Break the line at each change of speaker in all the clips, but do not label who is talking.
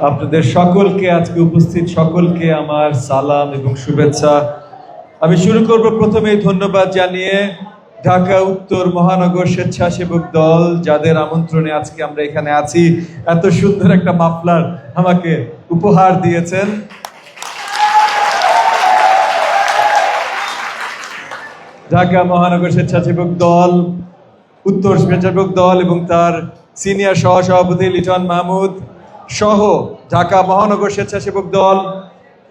আপনাদের সকলকে, আজকে উপস্থিত সকলকে আমার সালাম এবং শুভেচ্ছা। আমি শুরু করব প্রথমেই ধন্যবাদ জানিয়ে ঢাকা উত্তর মহানগর স্বেচ্ছাসেবক দল, যাদের আমন্ত্রণে আজকে আমরা এখানে আছি, এত সুন্দর একটা মাফলার আমাকে উপহার দিয়েছেন। ঢাকা মহানগর স্বেচ্ছাসেবক দল, উত্তর স্বেচ্ছাসেবক দল এবং তার সিনিয়র সহসভাপতি লিটন মাহমুদ সহ ঢাকা মহানগর স্বেচ্ছাসেবক দল,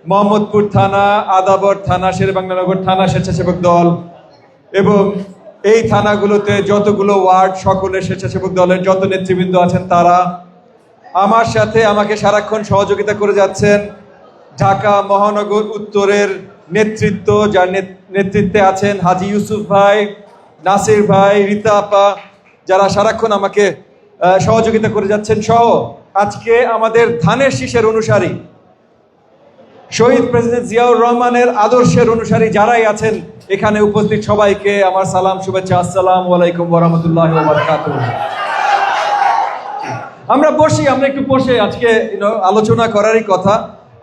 মোহাম্মদপুর থানা, আদাবর থানা, শেরেবাংলানগর থানা স্বেচ্ছাসেবক দল এবং এই থানাগুলোতে যতগুলো ওয়ার্ড, সকলের স্বেচ্ছাসেবক দলের যত নেতৃবৃন্দ আছেন তারা আমার সাথে আমাকে সারাক্ষণ সহযোগিতা করে যাচ্ছেন। ঢাকা মহানগর উত্তরের নেতৃত্ব, যার নেতৃত্বে আছেন হাজি ইউসুফ ভাই, নাসির ভাই, রীতা আপা, যারা সারাক্ষণ আমাকে সহযোগিতা করে যাচ্ছেন, সহ আজকে আমাদের ধানের শীষের অনুসারী, শহীদ প্রেসিডেন্ট জিয়াউর রহমানের আদর্শের অনুসারী যারাই আছেন এখানে উপস্থিত সবাইকে আমার সালাম, শুভেচ্ছা। আসসালামু আলাইকুম ওয়া রাহমাতুল্লাহি ওয়া বারাকাতুহু। আমরা একটু বসে আজকে আলোচনা করারই কথা,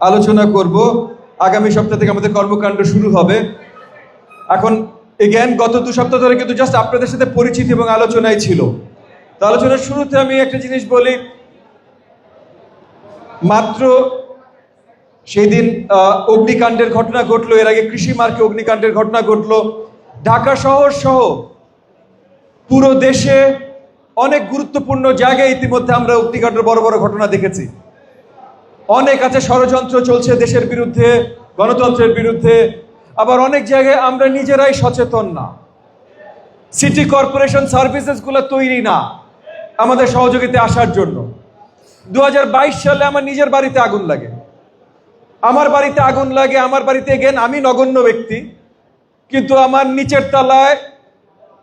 আলোচনা করব। আগামী সপ্তাহ থেকে আমাদের কর্মকাণ্ড শুরু হবে। এখন এগেন গত 2 সপ্তাহ ধরে কিন্তু জাস্ট আপনাদের সাথে পরিচিতি এবং আলোচনাই ছিল। তো আলোচনার শুরুতে আমি একটা জিনিস বলি, মাত্র সেই দিন অগ্নিকাণ্ডের ঘটনা ঘটলো, এর আগে কৃষি মার্কে অগ্নিকাণ্ডের ঘটনা ঘটলো। ঢাকা শহর সহ পুরো দেশে অনেক গুরুত্বপূর্ণ জায়গায় ইতিমধ্যে আমরা অগ্নিকাণ্ডের বড় বড় ঘটনা দেখেছি। অনেক আছে ষড়যন্ত্র চলছে দেশের বিরুদ্ধে, গণতন্ত্রের বিরুদ্ধে। আবার অনেক জায়গায় আমরা নিজেরাই সচেতন না, সিটি কর্পোরেশন সার্ভিসেস গুলো তৈরি না আমাদের সহযোগিতা আসার জন্য। 2022 সালে আমার নিজের বাড়িতে আগুন লাগে, আমার বাড়িতে গেন আমি নগণ্য ব্যক্তি, কিন্তু আমার নিচের তলায়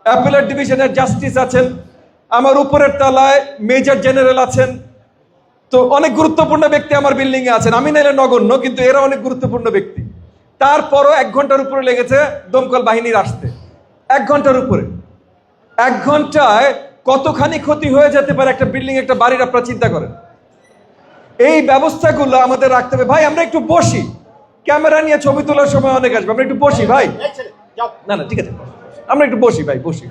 অ্যাপেলেট ডিভিশনের জাস্টিস আছেন, আমার উপরের তলায় মেজর জেনারেল আছেন। তো অনেক গুরুত্বপূর্ণ ব্যক্তি আমার বিল্ডিং এ আছেন। আমি নাইলে নগণ্য, কিন্তু এরা অনেক গুরুত্বপূর্ণ ব্যক্তি। তারপরও 1 ঘন্টার উপরে লেগেছে দমকল বাহিনীর আসতে। 1 ঘন্টার উপরে। 1 ঘন্টায় কতখানি ক্ষতি হয়ে যেতে পারে একটা বিল্ডিং, একটা বাড়ির, আপনারা চিন্তা করেন। এই ব্যবস্থাগুলো আমাদের রাখতে হবে। ভাই আমরা একটু বসি, ক্যামেরা নিয়ে ছবি তোলার সময় অনেক আসবে, আমরা একটু বসি ভাই। না ঠিক আছে, আমরা একটু বসি ভাই, বসি।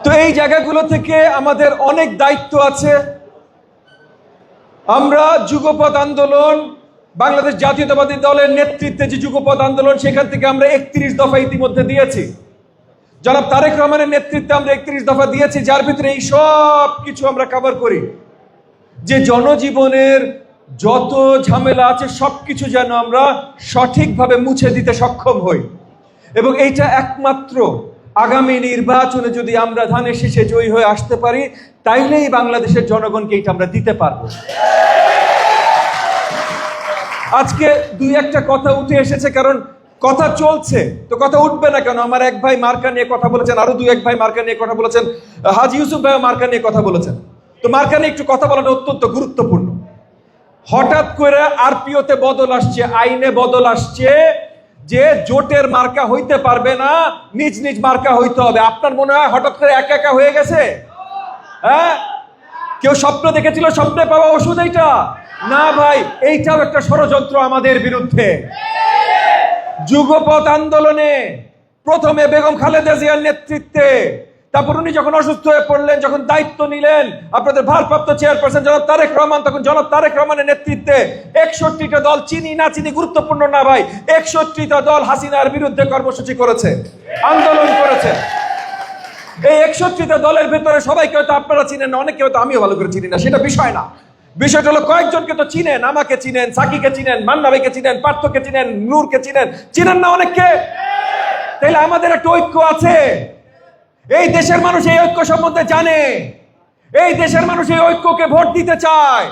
তো এই জায়গাগুলো থেকে আমাদের অনেক দায়িত্ব আছে। আমরা যুগপৎ আন্দোলন, বাংলাদেশ জাতীয়তাবাদী দলের নেতৃত্বে যে যুগপৎ আন্দোলন, সেখান থেকে আমরা 31 দফা ইতিমধ্যে দিয়েছি। জনাব তারেক রহমানের নেতৃত্বে আমরা 31 দফা দিয়েছি, যার ভিতরে এই সব কিছু আমরা কভার করি যে জনজীবনের যত ঝামেলা আছে সবকিছু যেন আমরা সঠিকভাবে মুছে দিতে সক্ষম হই। এবং এইটা একমাত্র আগামী নির্বাচনে যদি আমরা ধানের শীষে জয়ী হয়ে আসতে পারি, তাইলেই বাংলাদেশের জনগণকে এইটা আমরা দিতে পারবো। আজকে 2-1টা কথা উঠে এসেছে, কারণ কথা চলছে তো কথা উঠবে না কেন? আমার এক ভাই মার্কা নিয়ে কথা বলেছেন, আরো 2-1 ভাই মার্কা নিয়ে কথা বলেছেন, হাজি ইউসুফ ভাই মার্কা নিয়ে কথা বলেছেন। তো মার্কা নিয়ে একটু কথা বলাটা অত্যন্ত গুরুত্বপূর্ণ। হঠাৎ করে আরপিওতে বদল আসছে, আইনে বদল আসছে যে জোটের মার্কা হইতে পারবে না, নিজ নিজ মার্কা হইতে হবে। আপনার মনে হয় হঠাৎ করে একা একা হয়ে গেছে? হ্যাঁ, কেউ স্বপ্ন দেখেছিল স্বপ্নে পাওয়া ওষুধ এইটা? না ভাই, এইটাও একটা ষড়যন্ত্র আমাদের বিরুদ্ধে। যুগপৎ আন্দোলনে প্রথমে বেগম খালেদা জিয়ার নেতৃত্বে, তারপর উনি যখন অসুস্থ হয়ে পড়লেন, যখন দায়িত্ব নিলেন আপনাদের ভারপ্রাপ্ত চেয়ারপারসন জনাব তারেক রহমান, তখন জনাব তারেক রহমানের নেতৃত্বে 61টা দল, চিনি না চিনি গুরুত্বপূর্ণ না ভাই, 61টা দল হাসিনার বিরুদ্ধে কর্মসূচি করেছে, আন্দোলন করেছে। এই 61টা দলের ভেতরে সবাইকে হয়তো আপনারা চিনেন না, অনেকে হয়তো আমিও ভালো করে চিনি না, সেটা বিষয় না। বিষয়টা হলো কয়েকজনকে তো চিনেন, আমাকে চিনেন, সাকিকে চিনেন, মান্না ভাইকে চিনেন, পার্থকে চিনেন, নূরকে চিনেন না অনেককে? তাইলে আমাদের একটা ঐক্য আছে। এই দেশের মানুষ এই ঐক্য সম্বন্ধে জানে, এই দেশের মানুষ এই ঐক্যকে ভোট দিতে চায়।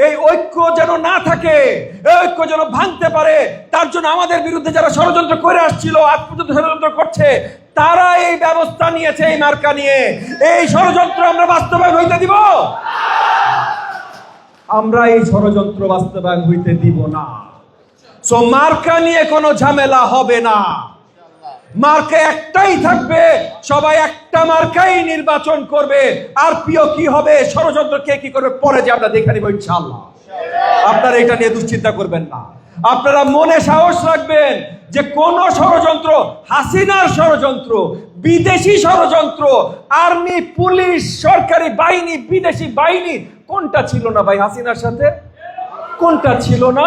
এই ঐক্য যেন না থাকে, এই ঐক্য যেন ভাঙতে পারে, তার জন্য আমাদের বিরুদ্ধে যারা ষড়যন্ত্র করে আসছিল, আজ পর্যন্ত ষড়যন্ত্র করছে, তারা এই ব্যবস্থা নিয়েছে, এই মার্কা নিয়ে। এই ষড়যন্ত্র আমরা বাস্তবায়ন হইতে দিব? আমরা এই ষড়যন্ত্র বাস্তবায়ন হইতে দিব না। সো মার্কা নিয়ে কোনো ঝামেলা হবে না। মার্কা একটাই থাকবে, সবাই একটা মার্কাই নির্বাচন করবে। আর প্রিয় কি হবে, ষড়যন্ত্র কে কি করবে পরে যে আমরা দেখে নিব ইনশাআল্লাহ। আপনারা এটা নিয়ে দুশ্চিন্তা করবেন না। আপনারা মনে সাহস রাখবেন যে কোন ষড়যন্ত্র, হাসিনার ষড়যন্ত্র, বিদেশি ষড়যন্ত্র, আর্মি, পুলিশ, সরকারি বাহিনী, বিদেশি বাহিনী, কোনটা ছিল না ভাই হাসিনার সাথে? কোনটা ছিল না?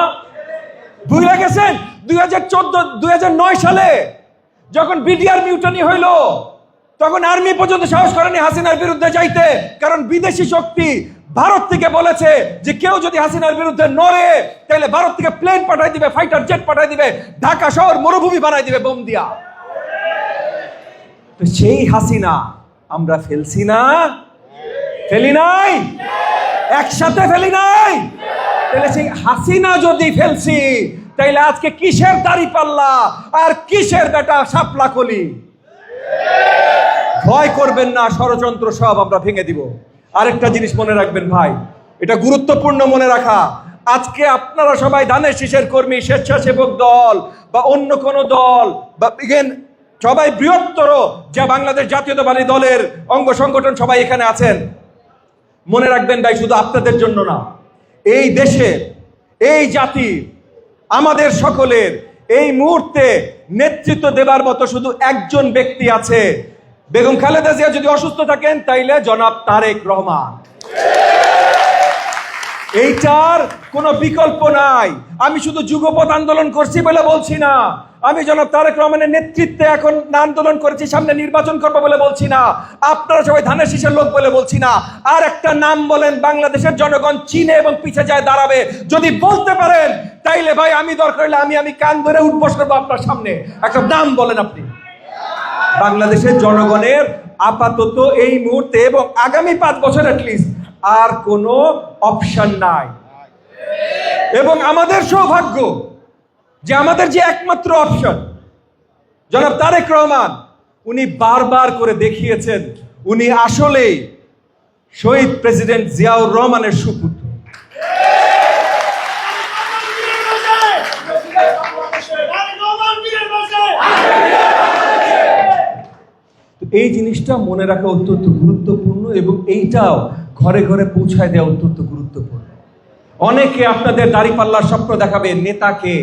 ভুলে গেছেন 2009 সালে যখন বিডিআর মিউটানি হইল, তখন আর্মি পর্যন্ত সাহস করেনি হাসিনার বিরুদ্ধে যাইতে, কারণ বিদেশি শক্তি ভারত থেকে বলেছে যে কেউ যদি হাসিনার বিরুদ্ধে নড়ে তাহলে ভারত থেকে প্লেন পাঠাই দিবে, ফাইটার জেট পাঠাই দিবে, ঢাকা শহর মরুভূমি বানাই দিবে বোম দিয়া। তো সেই হাসিনা আমরা ফেলছি না? ফেলি নাই? একসাথে ফেলি নাই? তাহলে সেই হাসিনা যদি ফেলছি, তাইলে আজকে কিসের দাঁড়িপাল্লা আর কিসের বেটা শাপলা কলি? ভয় করবেন না, ষড়যন্ত্র সব আমরা ভেঙে দিব। আরেকটা জিনিস মনে রাখবেন ভাই, এটা গুরুত্বপূর্ণ মনে রাখা। আজকে আপনারা সবাই ধানের শীষের কর্মী, স্বেচ্ছাসেবক দল বা অন্য কোন দল বা সবাই বৃহত্তর যা বাংলাদেশ জাতীয়তাবাদী দলের অঙ্গ সংগঠন সবাই এখানে আছেন। মনে রাখবেন ভাই, শুধু আপনাদের জন্য না, এই দেশে, এই জাতি, আমাদের সকলের এই মুহূর্তে নেতৃত্ব দেবার মতো শুধু একজন ব্যক্তি আছে। বেগম খালেদা জিয়া যদি অসুস্থ থাকেন তাইলে জনাব তারেক রহমান। এইটার কোনো বিকল্প নাই। আমি শুধু যুগপৎ আন্দোলন করছি বলে বলছি না, আমি জনাব তারেক রহমানের নেতৃত্বে এখন আন্দোলন করেছি, সামনে নির্বাচন করবো বলে বলছি না, আপনারা সবাই ধানের শীষের লোক বলে বলছি না। আর একটা নাম বলেন, বাংলাদেশের জনগণ চিনে এবং পিছে যায় দাঁড়াবে। যদি বলতে পারেন তাইলে ভাই আমি দরকার হলে আমি কান ধরে উঠবস করবো আপনার সামনে। একটা নাম বলেন আপনি। বাংলাদেশের জনগণের আপাতত এই মুহূর্তে এবং আগামী 5 বছর অ্যাটলিস্ট আর কোনো অপশন নাই। এবং আমাদের সৌভাগ্য যে আমাদের যে একমাত্র অপশন জনাব তারেক রহমান, উনি বারবার করে দেখিয়েছেন উনি আসলেই শহীদ প্রেসিডেন্ট জিয়াউর রহমানের সুপুত্র। এই জিনিসটা মনে রাখা অত্যন্ত গুরুত্বপূর্ণ এবং এইটাও ঘরে ঘরে পৌঁছায় দেওয়া অত্যন্ত গুরুত্বপূর্ণ। অনেকে আপনাদের দাঁড়িপাল্লার স্বপ্ন দেখাবে নেতাকে,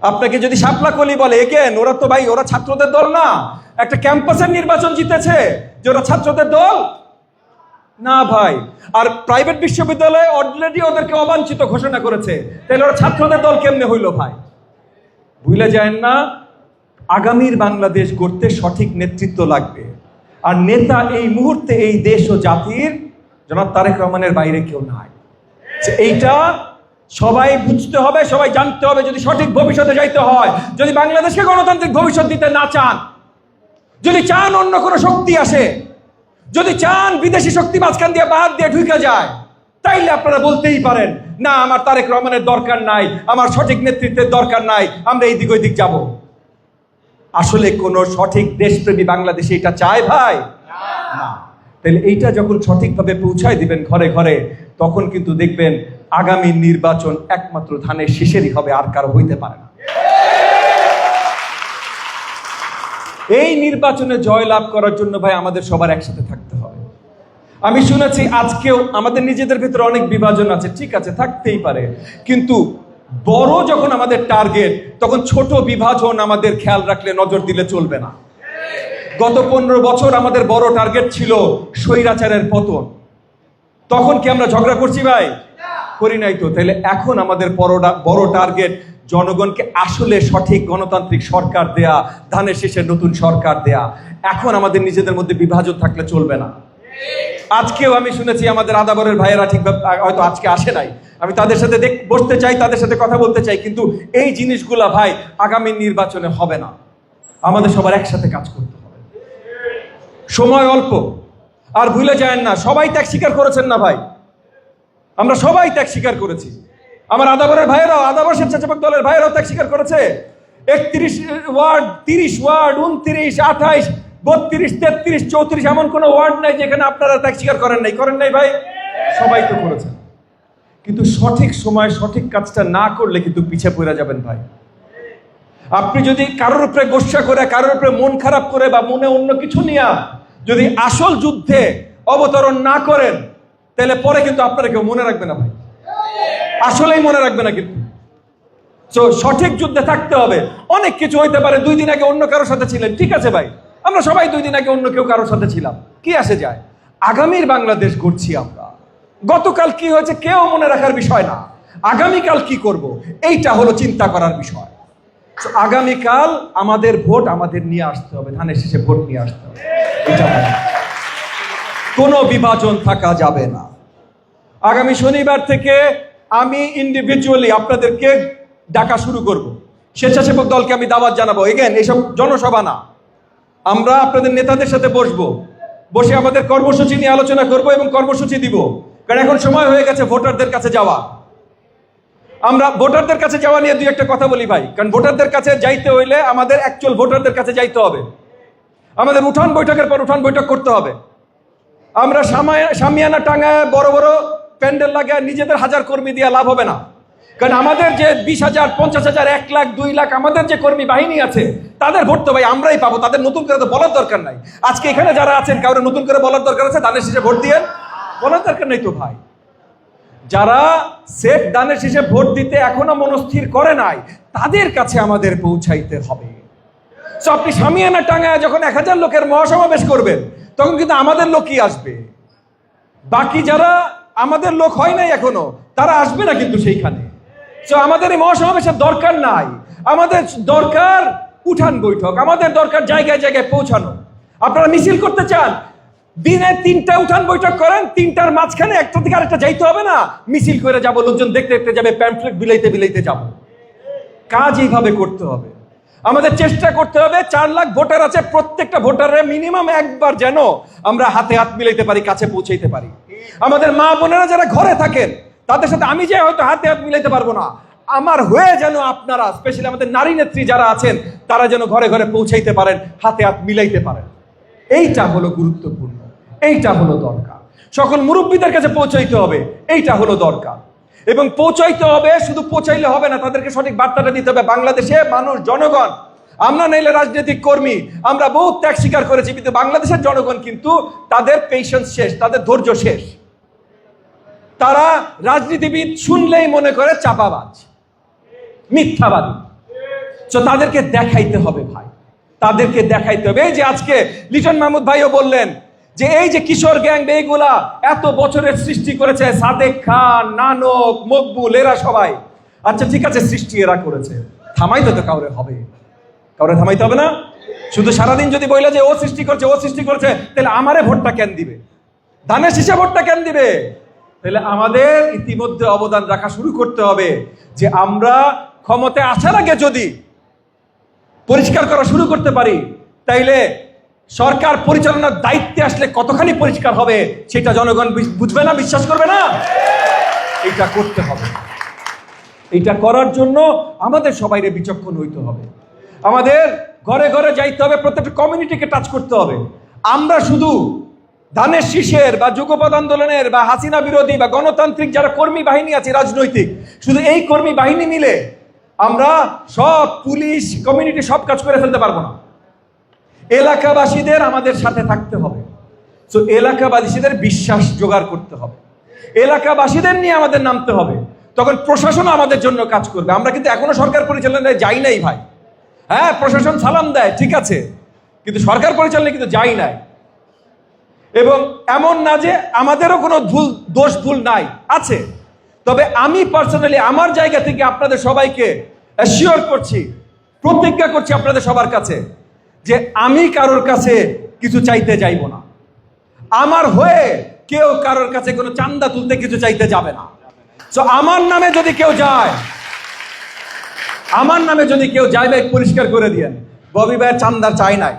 আপনাকে যদি শাপলা কলি বলে, একেন ওরা তো ভাই ওরা ছাত্রদের দল না, একটা ক্যাম্পাসের নির্বাচন জিতেছে যে ওরা ছাত্রদের দল না ভাই। আর প্রাইভেট বিশ্ববিদ্যালয়ে অলরেডি ওদেরকে অবাঞ্ছিত ঘোষণা করেছে, তাহলে ওরা ছাত্রদের দল কেমনে হইল ভাই? ভুলে যায় না, আগামীর বাংলাদেশ গড়তে সঠিক নেতৃত্ব লাগবে। আর নেতা এই মুহূর্তে এই দেশ ও জাতির জনাব তারেক রহমানের বাইরে কেউ নাই। এইটা সবাই বুঝতে হবে, সবাই জানতে হবে। যদি সঠিক ভবিষ্যতে যাইতে হয়, যদি বাংলাদেশকে গণতান্ত্রিক ভবিষ্যৎ দিতে না চান, যদি চান অন্য কোনো শক্তি আসে, যদি চান বিদেশি শক্তি মাঝখান দিয়ে বাদ দিয়ে ঢুকে যায়, তাইলে আপনারা বলতেই পারেন না আমার তারেক রহমানের দরকার নাই, আমার সঠিক নেতৃত্বের দরকার নাই, আমরা এই দিক ওই দিক যাবো। আসলে কোন সঠিক দেশপ্রেমী বাংলাদেশে এটা চায় ভাই? না। তাহলে এইটা যখন সঠিকভাবে পৌঁছায় দিবেন ঘরে ঘরে, তখন কিন্তু দেখবেন আগামী নির্বাচন একমাত্র ধানের শীষেরই হবে, আর কারো হইতে পারে না। এই নির্বাচনে জয় লাভ করার জন্য ভাই আমাদের সবার একসাথে থাকতে হবে। আমি শুনেছি আজকেও আমাদের নিজেদের ভিতরে অনেক বিভাজন আছে, ঠিক আছে থাকতেই পারে, কিন্তু বড় যখন আমাদের টার্গেট, তখন ছোট বিভাজন আমাদের খেয়াল রাখলে, নজর দিলে চলবে না। গত 15 বছর আমাদের বড় টার্গেট ছিল স্বৈরাচারের পতন। তখন কি আমরা ঝগড়া করছি ভাই? করি নাই তো। তাহলে এখন আমাদের বড় টার্গেট জনগণকে আসলে সঠিক গণতান্ত্রিক সরকার দেয়া, ধানের শীষের নতুন সরকার দেয়া। এখন আমাদের নিজেদের মধ্যে বিভাজন থাকলে চলবে না। আজকেও আমি শুনেছি আমাদের আদাবরের ভাইয়েরা ঠিকভাবে হয়তো আজকে আসে নাই, আমি তাদের সাথে বসতে চাই, তাদের সাথে কথা বলতে চাই, কিন্তু এই জিনিসগুলা ভাই আগামী নির্বাচনে হবে না। আমাদের সবার একসাথে কাজ করতে হবে। সময় অল্প, আর ভুলে যায় না সবাই ত্যাগ স্বীকার করেছেন না ভাই, আমরা সবাই ত্যাগ স্বীকার করেছি। আমার আদাবরের ভাইয়েরাও, আদাবর স্বেচ্ছাসেবক দলের ভাইয়েরাও ত্যাগ স্বীকার করেছে। 31 ওয়ার্ড, 30 ওয়ার্ড, 29, 28, 32, 33, 34 এমন কোনো ওয়ার্ড নাই যেখানে আপনারা ত্যাগ স্বীকার করেন নাই। করেন নাই ভাই? সবাই তো করেছেন। কিন্তু সঠিক সময় সঠিক কাজটা না করলে কিন্তু পিছিয়ে পড়ে যাবেন ভাই। আপনি যদি কারোর উপরে গোসা করে, কারোর উপরে মন খারাপ করে বা মনে অন্য কিছু নিয়ে যদি আসল যুদ্ধে অবতরণ না করেন, তাহলে পরে কিন্তু আপনারা কেউ মনে রাখবে না ভাই, আসলেই মনে রাখবে না কিন্তু। তো সঠিক যুদ্ধে থাকতে হবে। অনেক কিছু হইতে পারে, 2 দিন আগে অন্য কারোর সাথে ছিলেন, ঠিক আছে ভাই, আমরা সবাই 2 দিন আগে অন্য কেউ কারোর সাথে ছিলাম, কি আসে যায়? আগামীর বাংলাদেশ গড়ছি আমরা। গতকাল কি হয়েছে কেউ মনে রাখার বিষয় না, আগামীকাল কি করব এইটা হলো চিন্তা করার বিষয়। আগামীকাল আমাদের ভোট আমাদের নিয়ে আসতে হবে, ধানের শেষে ভোট নিয়ে আসতে হবে, এটা কোনো বিভাজন থাকা যাবে না। আগামী শনিবার থেকে আমি ইন্ডিভিজুয়ালি আপনাদেরকে ডাকা শুরু করব। স্বেচ্ছাসেবক দলকে আমি দাওয়াত জানাবো। এগেন, এইসব জনসভা না, আমরা আপনাদের নেতাদের সাথে বসে আমাদের কর্মসূচি নিয়ে আলোচনা করব এবং কর্মসূচি দিব। কারণ এখন সময় হয়ে গেছে ভোটারদের কাছে যাওয়া। আমরা ভোটারদের কাছে যাওয়া নিয়ে 2-1টা কথা বলি ভাই, কারণ ভোটারদের কাছে যাইতে হইলে আমাদের অ্যাকচুয়াল ভোটারদের কাছে যাইতে হবে। আমাদের উঠান বৈঠকের পর উঠান বৈঠক করতে হবে। আমরা সামিয়ানা টাঙ্গায় বড় বড় প্যান্ডেল লাগায় নিজেদের 1000 কর্মী দিয়ে লাভ হবে না। কারণ আমাদের যে 20,000, 50,000, 1 লাখ, 2 লাখ আমাদের যে কর্মী বাহিনী আছে, তাদের ভোট তো ভাই আমরাই পাবো, তাদের নতুন করে তো বলার দরকার নাই। আজকে এখানে যারা আছেন কারোর নতুন করে বলার দরকার আছে ধানের শীষে ভোট দিয়েন? বলার দরকার নেই তো ভাই। যারা সেফ দানের শীষে ভোট দিতে এখনো মনস্থির করে নাই, তাদের কাছে আমাদের পৌঁছাইতে হবে। তো আপনি সামিয়ানা টাঙ্গায় যখন 1000 লোকের মহাসমাবেশ করবেন, তখন কিন্তু আমাদের লোকই আসবে। বাকি যারা আমাদের লোক হয় নাই এখনো, তারা আসবে না কিন্তু সেইখানে। তো আমাদের এই মহাসমাবেশের দরকার নাই, আমাদের দরকার উঠান বৈঠক, আমাদের দরকার জায়গায় জায়গায় পৌঁছানো। আপনারা মিছিল করতে চান, দিনে 3টা উঠান বৈঠক করেন, 3টার মাঝখানে একটা থেকে আরেকটা যাইতে হবে না, মিছিল করে যাবো, লোকজন দেখতে দেখতে যাবে, প্যাম্পলেট বিলাইতে বিলাইতে যাবো। কাজ এইভাবে করতে হবে। আমাদের চেষ্টা করতে হবে 4 লাখ ভোটার আছে, প্রত্যেকটা ভোটারের মিনিমাম একবার যেন আমরা হাতে হাত মিলাইতে পারি, কাছে পৌঁছাইতে পারি। আমাদের মা বোনেরা যারা ঘরে থাকেন, তাদের সাথে আমি যে হয়তো হাতে হাত মিলাইতে পারবো না, আমার হয়ে যেন আপনারা, স্পেশালি আমাদের নারী নেত্রী যারা আছেন, তারা যেন ঘরে ঘরে পৌঁছাইতে পারেন, হাতে হাত মিলাইতে পারেন। এইটা হলো গুরুত্বপূর্ণ, এইটা হলো দরকার। সকল মুরব্বীদের কাছে পৌঁছাইতে হবে, এইটা হলো দরকার। এবং পৌঁছাইতে হবে, শুধু পৌঁছাইলে হবে না, তাদেরকে সঠিক বার্তাটা দিতে হবে। বাংলাদেশে মানুষ, জনগণ, আমরা নাইলে রাজনৈতিক কর্মী, আমরা বহু ত্যাগ স্বীকার করেছি, কিন্তু বাংলাদেশের জনগণ কিন্তু তাদের পেশেন্স শেষ, তাদের ধৈর্য শেষ। তারা রাজনীতিবিদ শুনলেই মনে করে চাপাবাজ, মিথ্যাবাদী। তো তাদেরকে দেখাইতে হবে ভাই, তাদেরকে দেখাইতে হবে। এই যে আজকে লিটন মাহমুদ ভাইও বললেন যে এই যে কিশোর গ্যাং এইগুলা এত বছরের সৃষ্টি করেছে, সাদেক খান, নানক, মকবুল, এরা সবাই, আচ্ছা ঠিক আছে, সৃষ্টি এরা করেছে, থামাইতে তো কাউরে হবে, কাউরে থামাইতে হবে না। শুধু সারাদিন যদি বইলা যে ও সৃষ্টি করছে, ও সৃষ্টি করছে, তাহলে আমারে ভোটটা কেন দিবে, ধানের শীষে ভোটটা কেন দিবে? তাহলে আমাদের ইতিমধ্যে অবদান রাখা শুরু করতে হবে যে আমরা ক্ষমতায় আসার আগে যদি পরিষ্কার করা শুরু করতে পারি, তাইলে সরকার পরিচালনার দায়িত্বে আসলে কতখানি পরিষ্কার হবে সেটা জনগণ বুঝবে না, বিশ্বাস করবে না। এটা করতে হবে। এটা করার জন্য আমাদের সবাইকে বিচক্ষণ হইতে হবে, আমাদের ঘরে ঘরে যাইতে হবে, প্রত্যেকটা কমিউনিটিকে টাচ করতে হবে। আমরা শুধু ধানের শীষের বা যুগপৎ আন্দোলনের বা হাসিনা বিরোধী বা গণতান্ত্রিক যারা কর্মী বাহিনী আছে রাজনৈতিক, শুধু এই কর্মী বাহিনী মিলে আমরা সব পুলিশ কমিউনিটি সব কাজ করে ফেলতে পারবো না। এলাকাবাসীদের আমাদের সাথে থাকতে হবে। তো এলাকাবাসীদের বিশ্বাস জোগাড় করতে হবে, এলাকাবাসীদের নিয়ে আমাদের নামতে হবে, তখন প্রশাসন আমাদের জন্য কাজ করবে। আমরা কিন্তু এখনো সরকার পরিচালনায় যাই নাই ভাই। হ্যাঁ, প্রশাসন সালাম দেয়, ঠিক আছে, কিন্তু সরকার পরিচালনায় কিন্তু যাই নাই। এবং এমন না যে আমাদেরও কোনো দোষ ভুল নাই, আছে। তবে আমি পার্সোনালি আমার জায়গা থেকে আপনাদের সবাইকে অ্যাসিওর করছি, প্রতিজ্ঞা করছি আপনাদের সবার কাছে, যে আমি কারোর কাছে কিছু চাইতে যাইব না। আমার হয়ে কেউ কারোর কাছে কোনো চান্দা তুলতে কিছু চাইতে যাবে না। তো আমার নামে যদি কেউ যায়, ভাই পরিষ্কার করে দিয়েন, ববি ভাই চান্দা চাই নাই,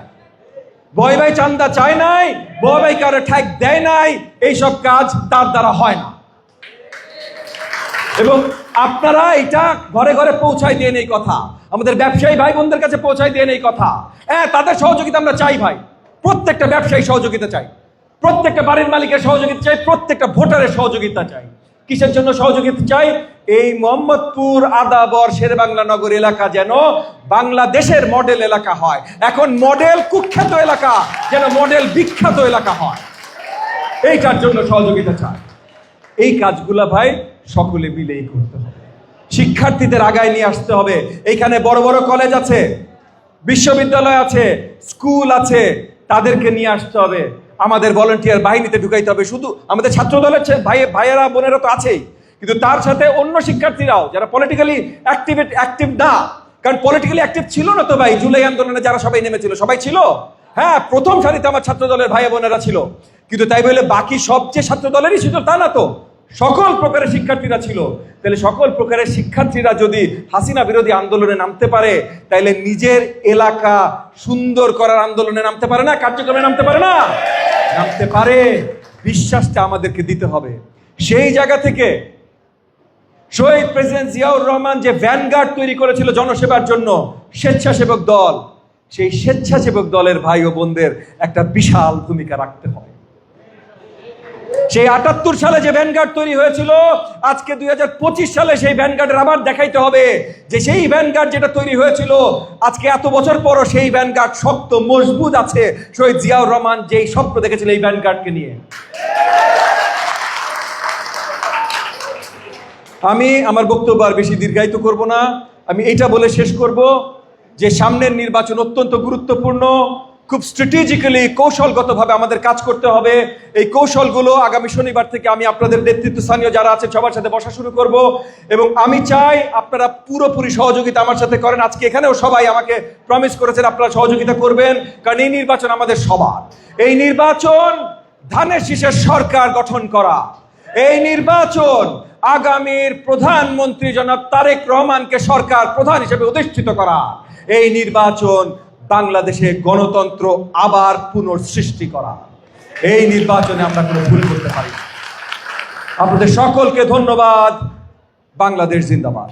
বয় ভাই চান্দা চায় নাই, বয় ভাই কারো ঠ্যাক দেয় নাই, এইসব কাজ তার দ্বারা হয় না। এবং আপনারা এটা ঘরে ঘরে পৌঁছায় দিয়ে এই কথা, আমাদের ব্যবসায়ী ভাই বোনদের কাছে পৌঁছায় দিয়ে এই কথা। হ্যাঁ, তাদের সহযোগিতা আমরা চাই ভাই, প্রত্যেকটা ব্যবসায়ী সহযোগিতা চাই, প্রত্যেকটা বাড়ির মালিকের সহযোগিতা চাই, প্রত্যেকটা ভোটারের সহযোগিতা চাই। কিসের জন্য সহযোগিতা চাই? এই মোহাম্মদপুর, আদাবর, শেরেবাংলা নগর এলাকা যেন বাংলাদেশের মডেল এলাকা হয়। এখন মডেল কুখ্যাত এলাকা যেন মডেল বিখ্যাত এলাকা হয়, এইটার জন্য সহযোগিতা চাই। এই কাজগুলা ভাই সকলে মিলেই করতে হবে। শিক্ষার্থীদের আগায় নিয়ে আসতে হবে। এইখানে বড় বড় কলেজ আছে, বিশ্ববিদ্যালয় আছে, স্কুল আছে, তাদেরকে নিয়ে আসতে হবে। আমাদের ভলান্টিয়ার বাহিনীতে ঢুকাইতে হবে। শুধু আমাদের ছাত্র দলের ভাইয়েরা বোনেরা তো আছেই, কিন্তু তার সাথে অন্য শিক্ষার্থীরাও যারা পলিটিক্যালি অ্যাক্টিভ না, কারণ পলিটিক্যালি অ্যাক্টিভ ছিল না তো ভাই। জুলাই আন্দোলনে যারা সবাই নেমেছিল সবাই ছিল, হ্যাঁ, প্রথম সারিতে আমার ছাত্র দলের ভাই বোনেরা ছিল, কিন্তু তাই বলে বাকি সব যে ছাত্র দলেরই ছিল তা না তো, সকল প্রকারের শিক্ষার্থীরা ছিল। তাহলে সকল প্রকারের শিক্ষার্থীরা যদি হাসিনা বিরোধী আন্দোলনে নামতে পারে, তাইলে নিজের এলাকা সুন্দর করার আন্দোলনে নামতে পারে না? কার্যক্রমে নামতে পারে না? নামতে পারে। বিশ্বাসটা আমাদেরকে দিতে হবে। সেই জায়গা থেকে শহীদ প্রেসিডেন্ট জিয়াউর রহমান যে ভ্যানগার্ড তৈরি করেছিল জনসেবার জন্য, স্বেচ্ছাসেবক দল, সেই স্বেচ্ছাসেবক দলের ভাই ও বোনদের একটা বিশাল ভূমিকা রাখতে হবে। সেই ৭৮ সালে যে ভ্যানগার্ড তৈরি হয়েছিল, আজকে ২০২৫ সালে সেই ভ্যানগার্ডের আবার দেখাইতে হবে যে সেই ভ্যানগার্ড যেটা তৈরি হয়েছিল আজকে এত বছর পরও সেই ভ্যানগার্ড শক্ত মজবুত আছে। শহীদ জিয়াউর রহমান যেই স্বপ্ন দেখেছিল এই ভ্যানগার্ডকে নিয়ে। আমি আমার বক্তব্য আর বেশি দীর্ঘায়িত করব না। আমি এইটা বলে শেষ করব যে সামনের নির্বাচন অত্যন্ত গুরুত্বপূর্ণ। খুব স্ট্র্যাটেজিক্যালি, কৌশলগতভাবে আমাদের কাজ করতে হবে। এই কৌশলগুলো আগামী শনিবার থেকে আমি আপনাদের নেতৃত্বস্থানীয় যারা আছে সবার সাথে বসা শুরু করব, এবং আমি চাই আপনারা পুরোপুরি সহযোগিতা আমার সাথে করেন। আজকে এখানেও সবাই আমাকে প্রমিস করেছেন আপনারা সহযোগিতা করবেন, কারণ এই নির্বাচন আমাদের সবার। এই নির্বাচন ধানের শীষের সরকার গঠন করা, এই নির্বাচন আগামীর প্রধানমন্ত্রী জনাব তারেক রহমানকে সরকার প্রধান হিসেবে অধিষ্ঠিত করা, এই নির্বাচন বাংলাদেশে গণতন্ত্র আবার পুনঃসৃষ্টি করা। এই নির্বাচনে আমরা কোনো ভুল করতে পারি না। আপনাদের সকলকে ধন্যবাদ। বাংলাদেশ জিন্দাবাদ।